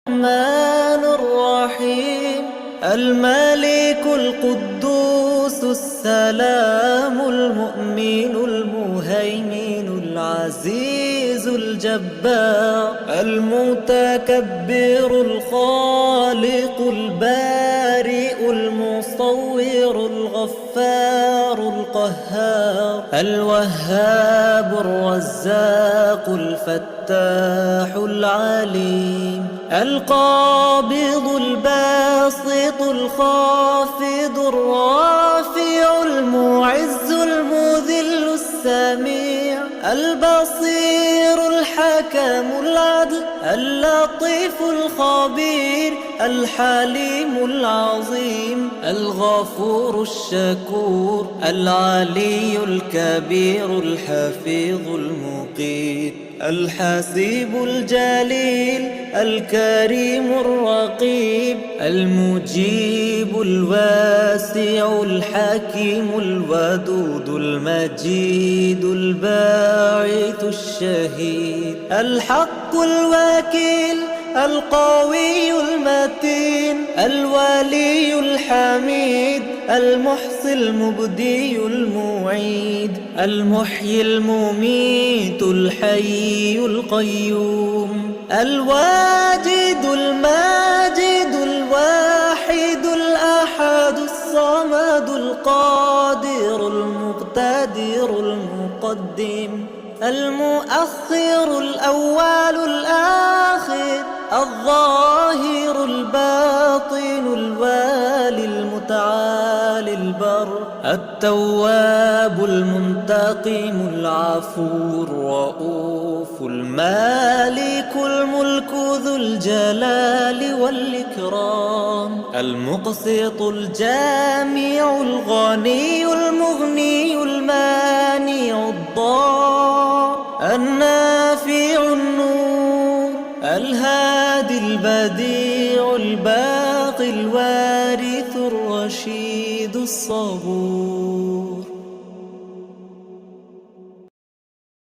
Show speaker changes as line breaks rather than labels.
الرحمن الرحيم الملك القدوس السلام المؤمن المهيمن العزيز الجبار المتكبر الخالق البارئ المصور الغفار القهار الوهاب الرزاق الفتاح العليم القابض الباسط الخافض الرافع المعز المذل السميع البصير الحكم العدل اللطيف الخبير الحليم العظيم الغفور الشكور العلي الكبير الحفيظ المقيت الحسيب الجليل الكريم الرقيب المجيب الواسع الحكيم الودود المجيد الباعث الشهيد الحق الوكيل القوي المتين الولي الحميد المحصي المبدي المعيد المحيي المميت الحي القيوم الواجد الماجد الواحد الأحد الصمد القادر المقتدر المقدم المؤخر الأول الآخر الظاهر الباطن الوالي المتعالي البر التواب المنتقم العفو الرؤوف المالك الملك ذو الجلال والإكرام المقسط الجامع الغني المغني المانع الضار النافع النور الهادي البديع الباقي الوارث الرشيد الصبور.